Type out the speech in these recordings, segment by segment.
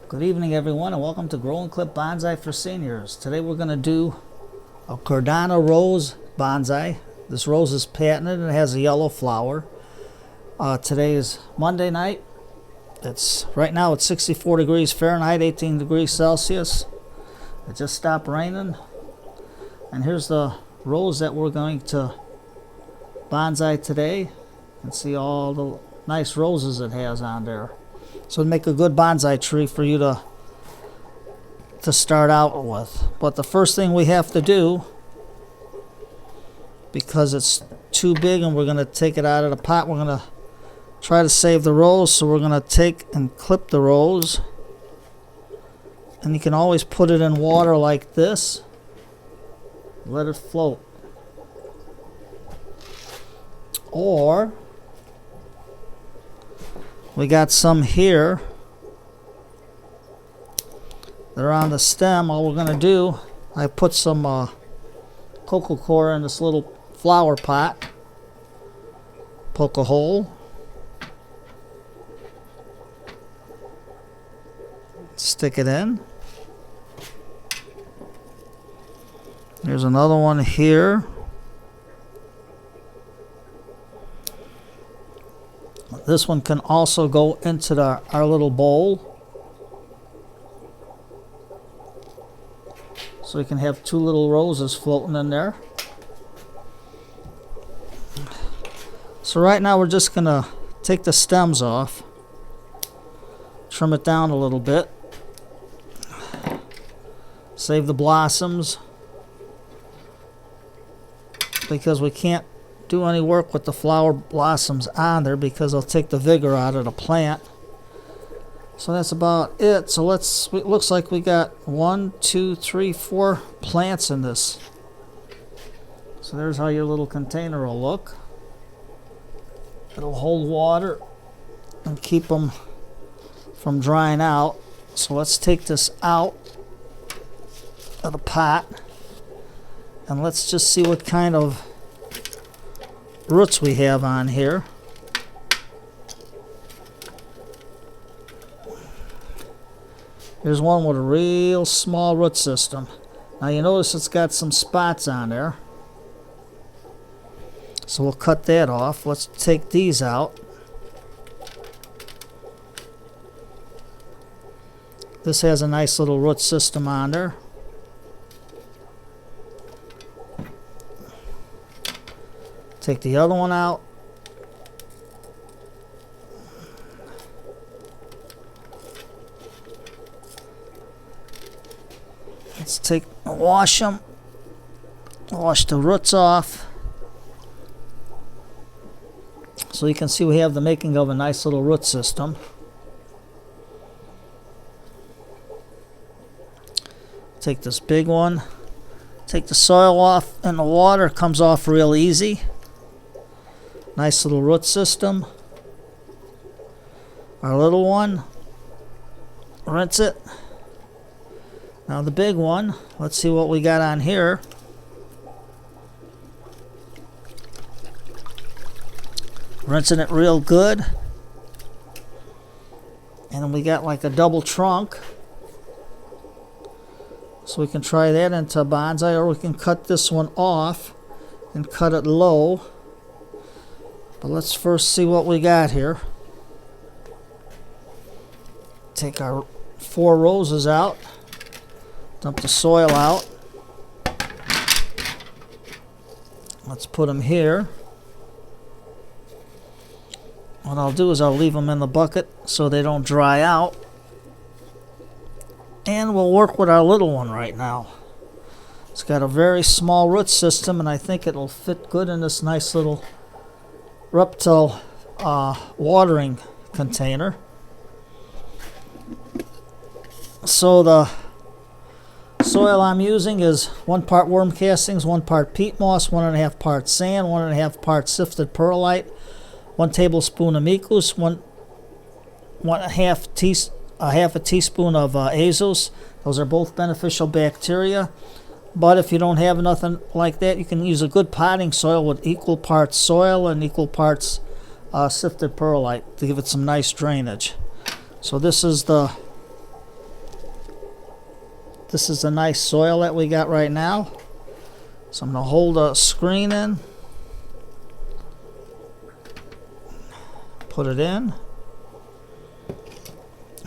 Good evening, everyone, and welcome to Grow and Clip Bonsai for Seniors. Today we're going to do a Kordana rose bonsai. This rose is patented and it has a yellow flower. Today is Monday night. Right now it's 64 degrees Fahrenheit, 18 degrees Celsius. It just stopped raining. And here's the rose that we're going to bonsai today. You can see all the nice roses it has on there. So it'd make a good bonsai tree for you to start out with. But the first thing we have to do, because it's too big and we're going to take it out of the pot, we're going to try to save the rose. So we're going to take and clip the rose. And you can always put it in water like this. Let it float. Or we got some here. They're on the stem. All we're going to do, I put some cocoa coir in this little flower pot. Poke a hole. Stick it in. There's another one here. This one can also go into our little bowl. So we can have two little roses floating in there. So right now we're just going to take the stems off. Trim it down a little bit. Save the blossoms. Because we can't do any work with the flower blossoms on there because they'll take the vigor out of the plant. So that's about it. So it looks like we got 1, 2, 3, 4 plants in this. So there's how your little container will look. It'll hold water and keep them from drying out. So let's take this out of the pot and let's just see what kind of roots we have on here. Here's one with a real small root system. Now you notice it's got some spots on there. So we'll cut that off. Let's take these out. This has a nice little root system on there. Take the other one out. Let's wash them. Wash the roots off. So you can see we have the making of a nice little root system. Take this big one. Take the soil off and the water comes off real easy. Nice little root system. Our little one. Rinse it. Now the big one. Let's see what we got on here. Rinsing it real good. And then we got like a double trunk. So we can try that into a bonsai, or we can cut this one off and cut it low. But let's first see what we got here. Take our 4 roses out. Dump the soil out. Let's put them here. What I'll do is I'll leave them in the bucket so they don't dry out. And we'll work with our little one right now. It's got a very small root system, and I think it'll fit good in this nice little reptile watering container. So the soil I'm using is 1 part worm castings, 1 part peat moss, 1.5 parts sand, 1.5 parts sifted perlite, 1 tablespoon of mikus, half a teaspoon of azos. Those are both beneficial bacteria. But if you don't have nothing like that, you can use a good potting soil with equal parts soil and equal parts sifted perlite to give it some nice drainage. So this is the This is the nice soil that we got right now. So I'm going to hold a screen in, put it in,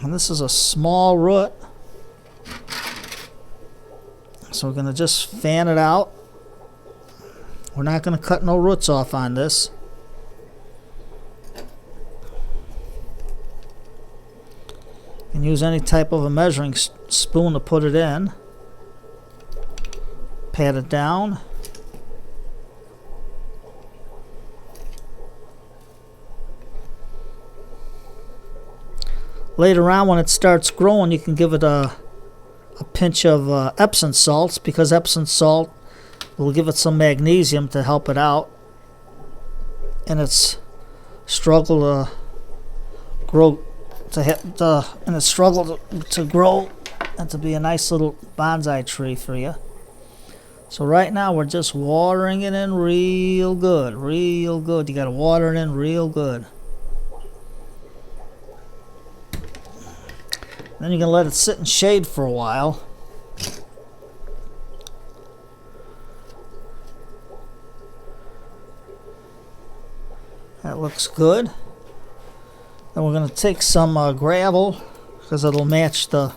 and this is a small root, so we're going to just fan it out. We're not going to cut no roots off on this. You can use any type of a measuring spoon to put it in. Pat it down. Later on, when it starts growing, you can give it a pinch of Epsom salts, because Epsom salt will give it some magnesium to help it out in its struggle to grow, to grow and to be a nice little bonsai tree for you. So right now we're just watering it in real good, real good. You got to water it in real good. Then you can let it sit in shade for a while. That looks good. Then we're going to take some gravel, because it'll match the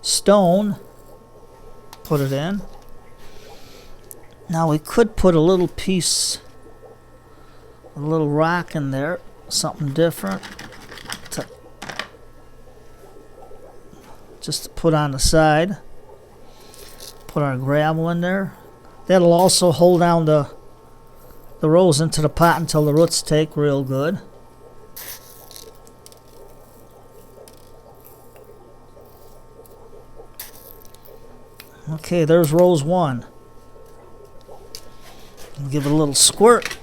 stone. Put it in. Now we could put a little piece, a little rock in there, something different, just to put on the side. Put our gravel in there. That'll also hold down the rose into the pot until the roots take real good. Okay, there's rose one. Give it a little squirt.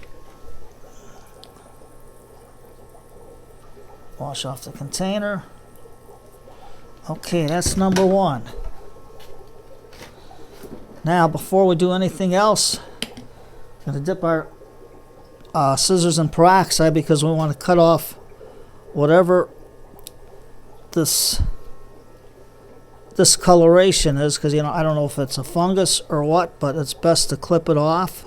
Wash off the container. Okay, that's number one. Now, before we do anything else, I'm going to dip our scissors in peroxide, because we want to cut off whatever this coloration is, because I don't know if it's a fungus or what, but it's best to clip it off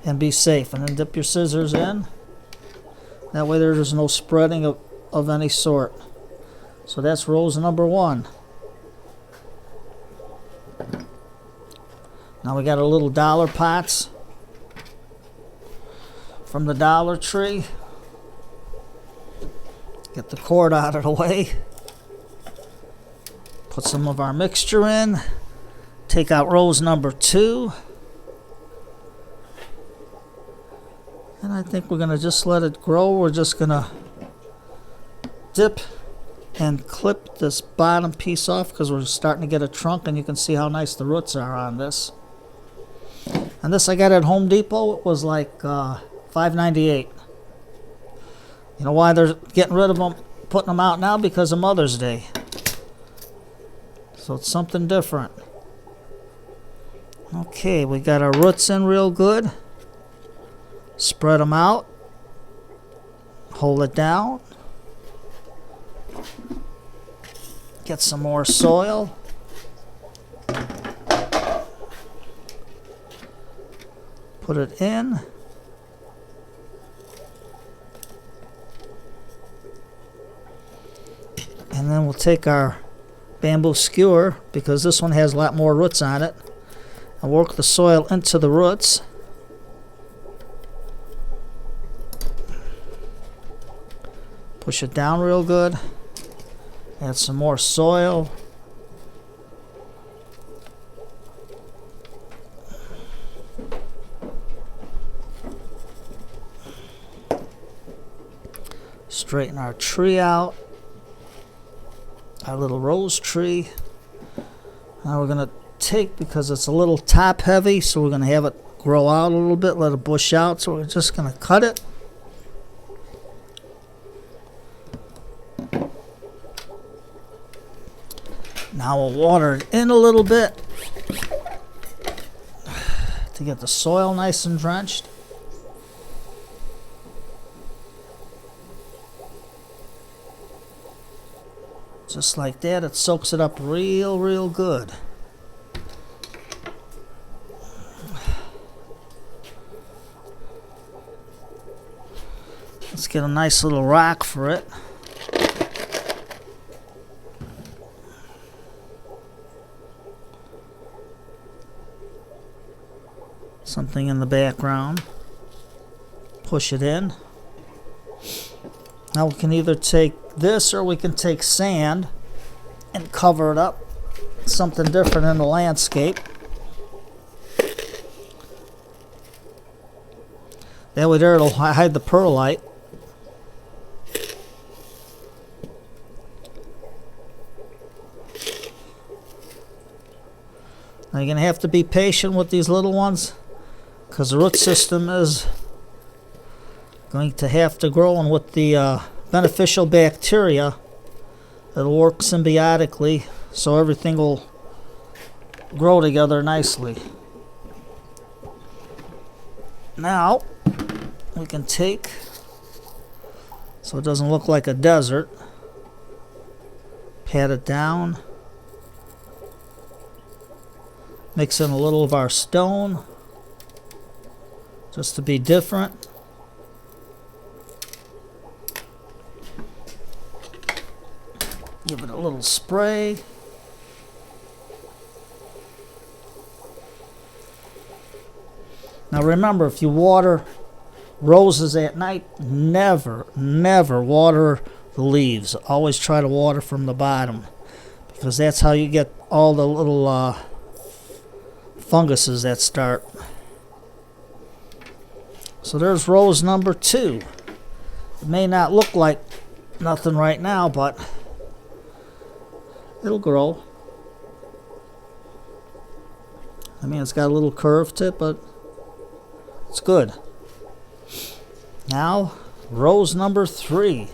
and be safe. And then dip your scissors in. That way there's no spreading of any sort. So that's rose number one. Now we got our little dollar pots from the Dollar Tree. Get the cord out of the way. Put some of our mixture in. Take out rose number two. And I think we're going to just let it grow. We're just going to dip and clip this bottom piece off, because we're starting to get a trunk, and you can see how nice the roots are on this. And this I got at Home Depot. It was like $5.98. You know why they're getting rid of them, putting them out now? Because of Mother's Day. So it's something different. Okay, we got our roots in real good. Spread them out. Hold it down. Get some more soil. Put it in. And then we'll take our bamboo skewer, because this one has a lot more roots on it, and work the soil into the roots. Push it down real good. Add some more soil. Straighten our tree out. Our little rose tree. Now we're going to take, because it's a little top heavy, so we're going to have it grow out a little bit, let it bush out. So we're just going to cut it. Now we'll water it in a little bit to get the soil nice and drenched. Just like that, it soaks it up real good. Let's get a nice little rock for it. Something in the background. Push it in. Now we can either take this or we can take sand and cover it up. Something different in the landscape. That way there it'll hide the perlite. Now you're going to have to be patient with these little ones because the root system is going to have to grow, and with the beneficial bacteria, it'll work symbiotically so everything will grow together nicely. Now we can take, so it doesn't look like a desert, pat it down, mix in a little of our stone just to be different. Give it a little spray. Now remember, if you water roses at night, never water the leaves. Always try to water from the bottom, because that's how you get all the little funguses that start. So there's rose number 2. It may not look like nothing right now, but it'll grow. I mean, it's got a little curve to it, but it's good. Now, rose number 3.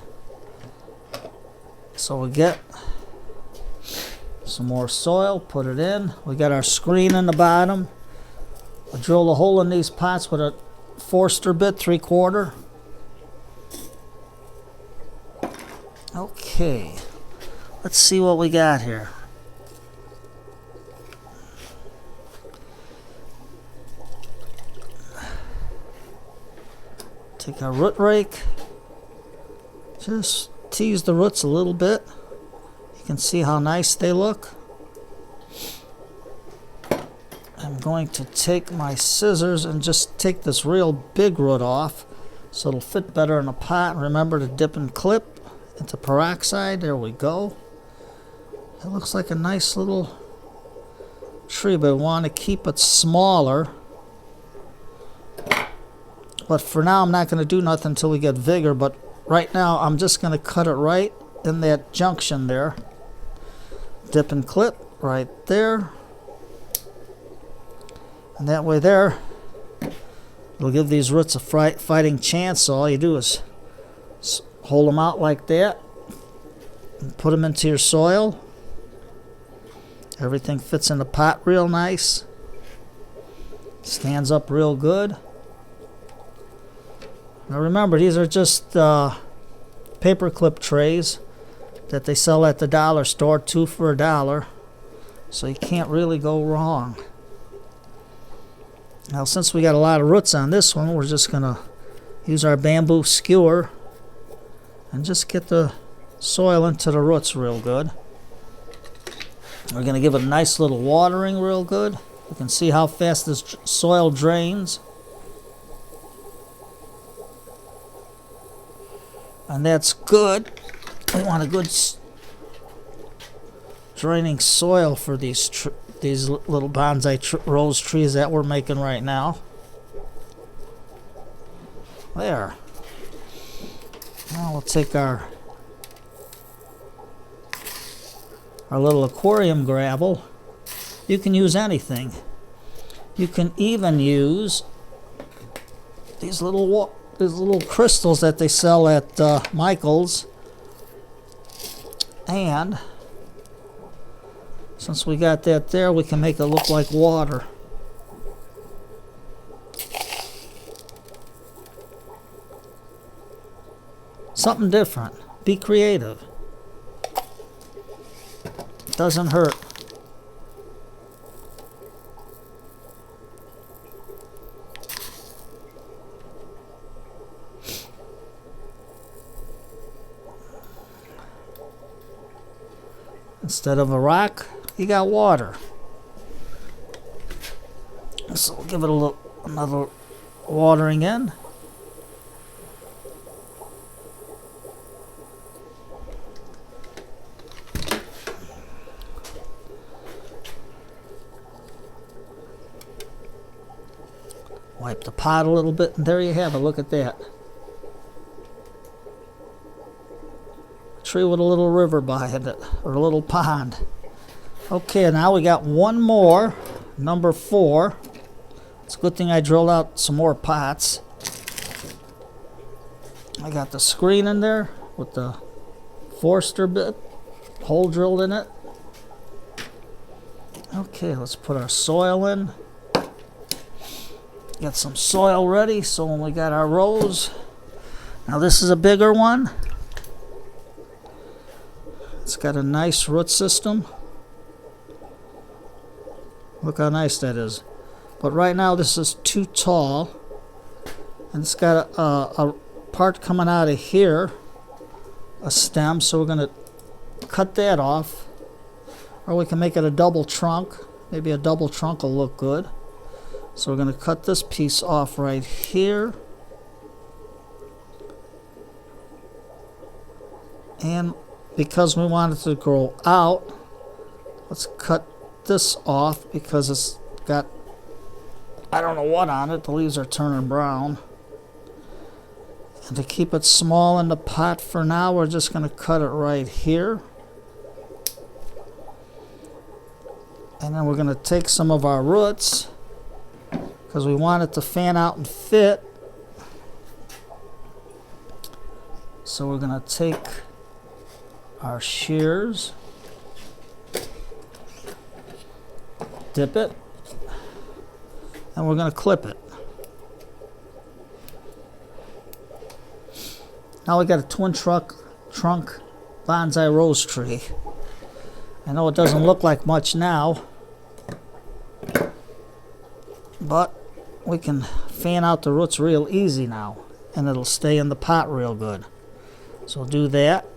So we get some more soil, put it in. We got our screen in the bottom. I drill a hole in these pots with a Forster bit, 3/4. Okay, let's see what we got here. Take our root rake, just tease the roots a little bit. You can see how nice they look. I'm going to take my scissors and just take this real big root off so it'll fit better in a pot. Remember to dip and clip into peroxide. There we go. It looks like a nice little tree, but I want to keep it smaller. But for now, I'm not going to do nothing until we get vigor. But right now, I'm just going to cut it right in that junction there. Dip and clip right there. And that way there, it'll give these roots a fighting chance. So all you do is hold them out like that and put them into your soil. Everything fits in the pot real nice. Stands up real good. Now remember, these are just paper clip trays that they sell at the dollar store, 2 for $1. So you can't really go wrong. Now since we got a lot of roots on this one, we're just going to use our bamboo skewer and just get the soil into the roots real good. We're going to give it a nice little watering real good. You can see how fast this soil drains. And that's good. We want a good draining soil for these little bonsai rose trees that we're making right now. There. Now we'll take our little aquarium gravel. You can use anything. You can even use these little crystals that they sell at Michael's. And since we got that there, we can make it look like water. Something different. Be creative. Doesn't hurt. Instead of a rock, you got water. So we'll give it another watering in. Wipe the pot a little bit, and there you have it. Look at that. A tree with a little river behind it, or a little pond. Okay, now we got one more, number 4. It's a good thing I drilled out some more pots. I got the screen in there with the Forster bit, hole drilled in it. Okay, let's put our soil in. Get some soil ready so when we got our rows. Now this is a bigger one. It's got a nice root system. Look how nice that is. But right now this is too tall. And it's got a part coming out of here. A stem. So we're going to cut that off. Or we can make it a double trunk. Maybe a double trunk will look good. So we're going to cut this piece off right here. And because we want it to grow out, let's cut this off because it's got, I don't know what on it. The leaves are turning brown. And to keep it small in the pot for now, we're just going to cut it right here. And then we're going to take some of our roots, because we want it to fan out and fit. So we're going to take our shears, dip it, and we're going to clip it. Now we got a twin trunk bonsai rose tree. I know it doesn't look like much now, but we can fan out the roots real easy now, and it'll stay in the pot real good. So we'll do that,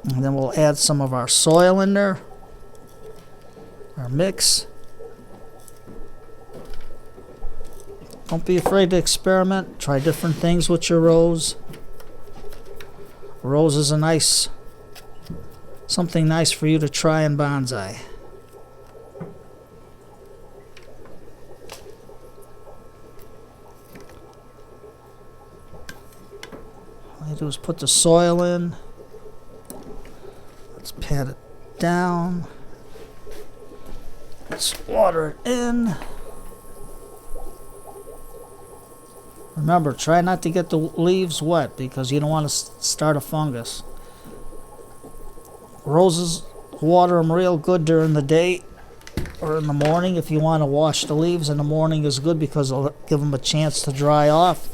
and then we'll add some of our soil in there, our mix. Don't be afraid to experiment. Try different things with your rose. Rose is something nice for you to try in bonsai. All you do is put the soil in. Let's pat it down. Let's water it in. Remember, try not to get the leaves wet because you don't want to start a fungus. Roses, water them real good during the day or in the morning. If you want to wash the leaves in the morning is good because it'll give them a chance to dry off.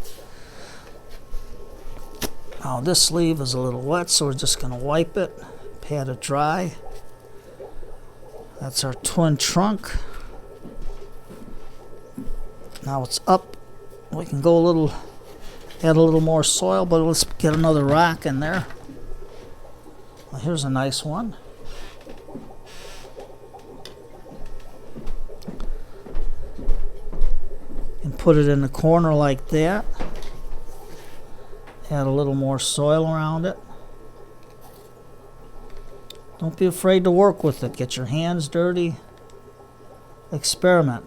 Now this leaf is a little wet, so we're just going to wipe it, pat it dry. That's our twin trunk. Now it's up. We can go add a little more soil, but let's get another rock in there. Well, here's a nice one. And put it in the corner like that. Add a little more soil around it. Don't be afraid to work with it. Get your hands dirty. Experiment.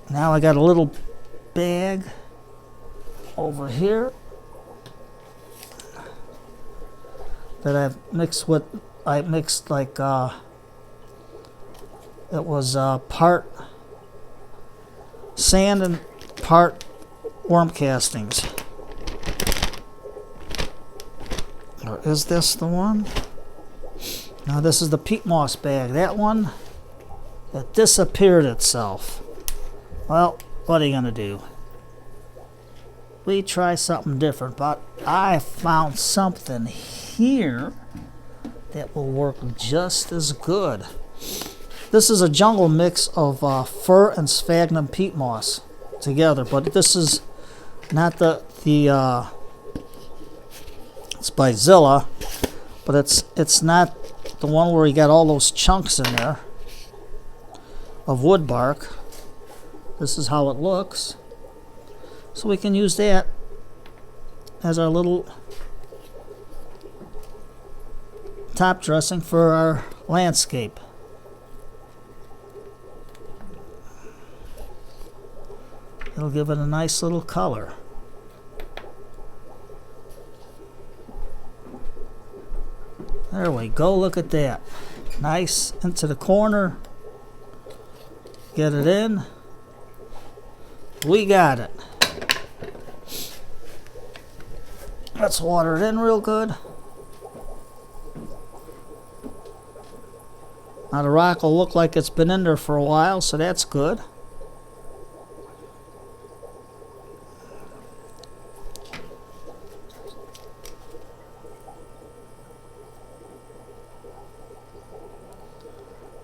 Now I got a little bag over here that I've mixed with. I mixed like it was part sand and part worm castings. Or is this the one? Now this is the peat moss bag. That one that disappeared itself. Well, what are you going to do? we try something different. But I found something here that will work just as good. This is a jungle mix of fir and sphagnum peat moss together, but this is not it's by Zilla, but it's not the one where you got all those chunks in there of wood bark. This is how it looks. So we can use that as our little top dressing for our landscape. It'll give it a nice little color. There we go, look at that. Nice into the corner. Get it in. We got it. Let's water it in real good. Now the rock will look like it's been in there for a while, so that's good.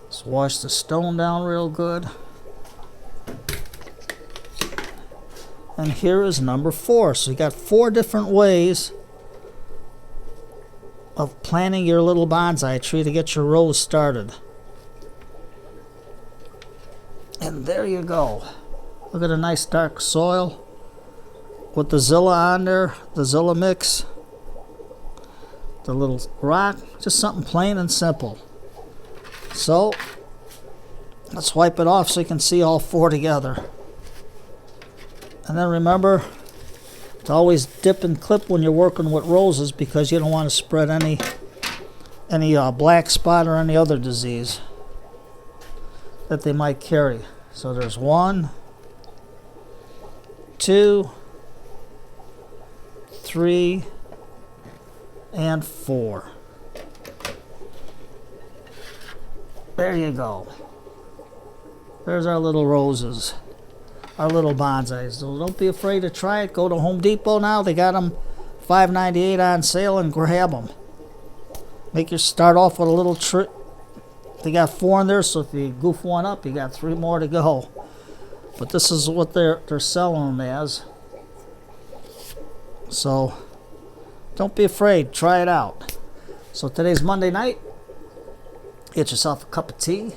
Let's wash the stone down real good. And here is number 4. So you got 4 different ways of planting your little bonsai tree to get your rose started. And there you go. Look at the nice dark soil with the Zilla on there, the Zilla mix, the little rock, just something plain and simple. So let's wipe it off so you can see all 4 together. And then remember to always dip and clip when you're working with roses, because you don't want to spread any black spot or any other disease that they might carry. So there's 1, 2, 3, and 4. There you go. There's our little roses, our little bonsais. So don't be afraid to try it. Go to Home Depot now. They got them $5.98 on sale, and grab them. Make your start off with a little tree. They got 4 in there, so if you goof one up, you got 3 more to go. But this is what they're selling them as. So don't be afraid. Try it out. So today's Monday night. Get yourself a cup of tea.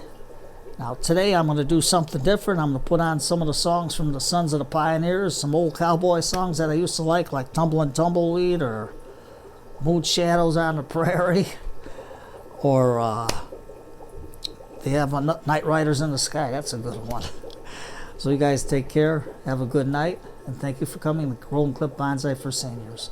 Now today I'm going to do something different. I'm going to put on some of the songs from the Sons of the Pioneers, some old cowboy songs that I used to like Tumblin' Tumbleweed or Moon Shadows on the Prairie, or they have Night Riders in the Sky. That's a good one. So you guys take care. Have a good night. And thank you for coming to Golden Clip Bonsai for Seniors.